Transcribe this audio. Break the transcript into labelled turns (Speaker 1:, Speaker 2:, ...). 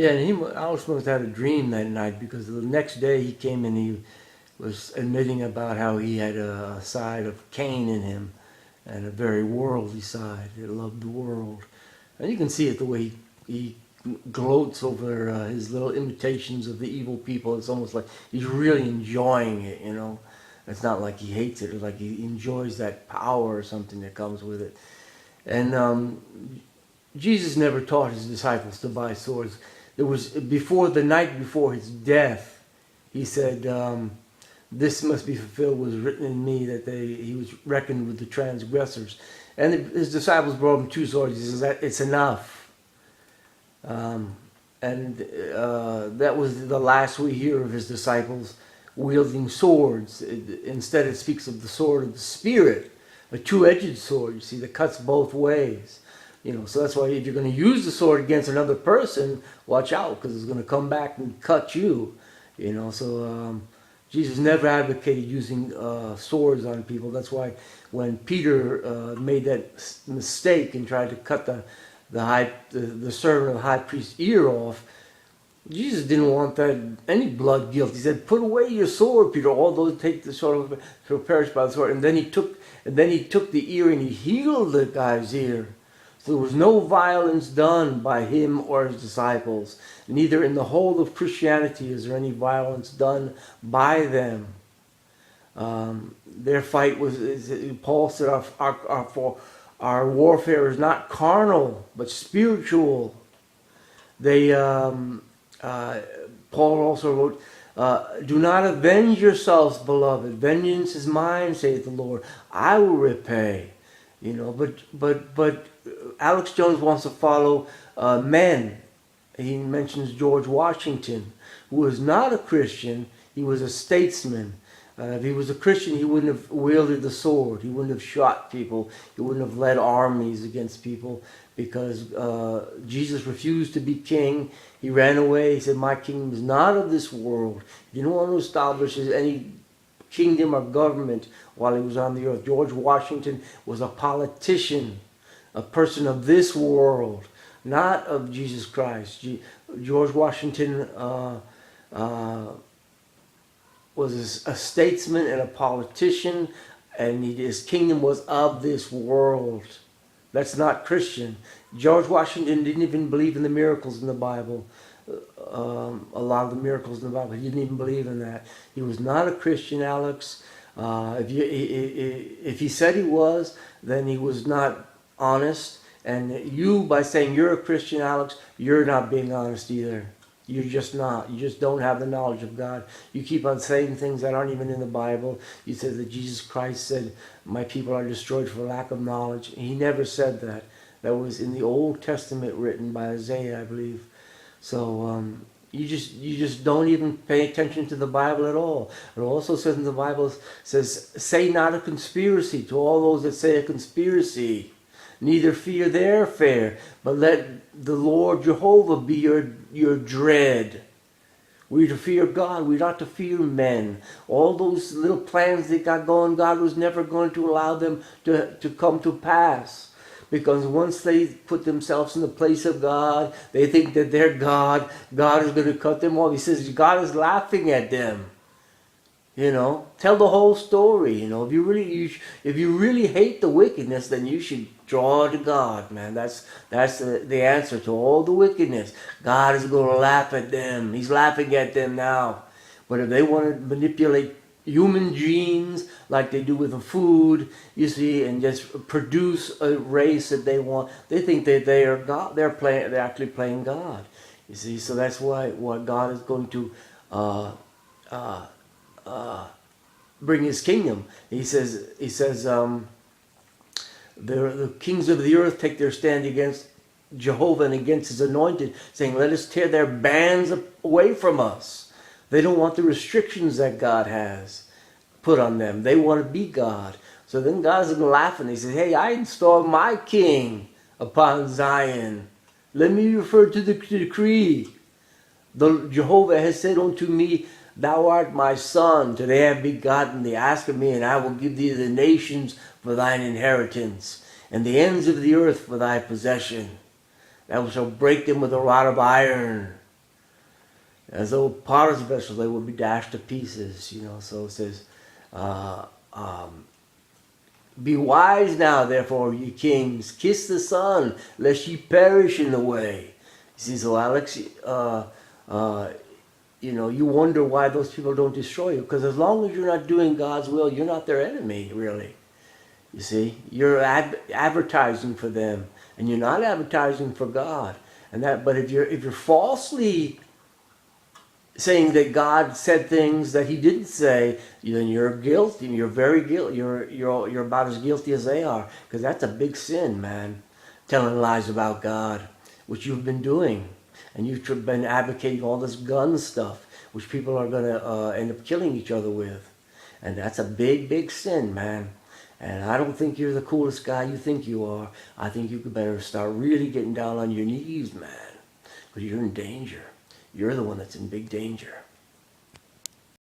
Speaker 1: Yeah, and Alex must have had a dream that night, because the next day he came and he was admitting about how he had a side of Cain in him, and a very worldly side. He loved the world. And you can see it the way he gloats over his little imitations of the evil people. It's almost like he's really enjoying it, you know. It's not like he hates it. It's like he enjoys that power or something that comes with it. And Jesus never taught his disciples to buy swords. It was before the night before his death. He said, "This must be fulfilled, was written in me, that he was reckoned with the transgressors." And his disciples brought him 2 swords. He says, "It's enough." That was the last we hear of his disciples wielding swords. Instead, it speaks of the sword of the Spirit, a 2-edged sword, you see, that cuts both ways. You know, so that's why if you're going to use the sword against another person, watch out, because it's going to come back and cut you. You know, so Jesus never advocated using swords on people. That's why when Peter made that mistake and tried to cut the servant of the high priest's ear off, Jesus didn't want that any blood guilt. He said, "Put away your sword, Peter. All those take the sword shall perish by the sword." And then he took the ear and he healed the guy's ear. So there was no violence done by him or his disciples. Neither in the whole of Christianity is there any violence done by them. Their fight was, Paul said, our warfare is not carnal, but spiritual. Paul also wrote, "Do not avenge yourselves, beloved. Vengeance is mine, saith the Lord. I will repay." You know, but Alex Jones wants to follow men. He mentions George Washington, who was not a Christian. He was a statesman. If he was a Christian, he wouldn't have wielded the sword. He wouldn't have shot people. He wouldn't have led armies against people, because Jesus refused to be king. He ran away. He said, "My kingdom is not of this world." He didn't want to establish any kingdom or government while he was on the earth. George Washington was a politician, a person of this world, not of Jesus Christ. George Washington was a statesman and a politician, and his kingdom was of this world. That's not Christian. George Washington didn't even believe in the miracles in the Bible. A lot of the miracles in the Bible, he didn't even believe in that. He was not a Christian, Alex. If he said he was, then he was not honest. And you, by saying you're a Christian, Alex, you're not being honest either. You're just not. You just don't have the knowledge of God. You keep on saying things that aren't even in the Bible. You said that Jesus Christ said, "My people are destroyed for lack of knowledge." He never said that. That was in the Old Testament, written by Isaiah, I believe. So you just don't even pay attention to the Bible at all. It also says in the Bible, says, "Say not a conspiracy," to all those that say a conspiracy. "Neither fear their fare, but let the Lord Jehovah be your dread." We're to fear God. We're not to fear men. All those little plans they got going, God was never going to allow them to come to pass. Because once they put themselves in the place of God, they think that they're God. God is going to cut them off. He says God is laughing at them. You know, tell the whole story. You know, if you really hate the wickedness, then you should draw to God, man. That's the answer to all the wickedness. God is going to laugh at them. He's laughing at them now. But if they want to manipulate human genes like they do with the food, you see, and just produce a race that they want, they think that they are God. They're actually playing God. You see, so that's why God is going to bring His kingdom. He says, the kings of the earth take their stand against Jehovah and against His anointed, saying, "Let us tear their bands away from us." They don't want the restrictions that God has put on them. They want to be God. So then God is laughing. He says, "Hey, I installed my king upon Zion. Let me refer to the decree. Jehovah has said unto me, Thou art my son. Today I have begotten thee. Ask of me, and I will give thee the nations for thine inheritance, and the ends of the earth for thy possession. Thou shalt break them with a rod of iron, as though potter's vessels, they will be dashed to pieces, you know. So it says, uh, um, be wise now, therefore, ye kings, kiss the Son, lest ye perish in the way. You see, so Alex, you know, you wonder why those people don't destroy you, because as long as you're not doing God's will, you're not their enemy, really. You see, you're advertising for them, and you're not advertising for God. And that, but if you're falsely saying that God said things that He didn't say, then you're guilty. You're very guilty. You're about as guilty as they are, because that's a big sin, man. Telling lies about God, which you've been doing, and you've been advocating all this gun stuff, which people are going to end up killing each other with, and that's a big, big sin, man. And I don't think you're the coolest guy you think you are. I think you could better start really getting down on your knees, man, because you're in danger. You're the one that's in big danger.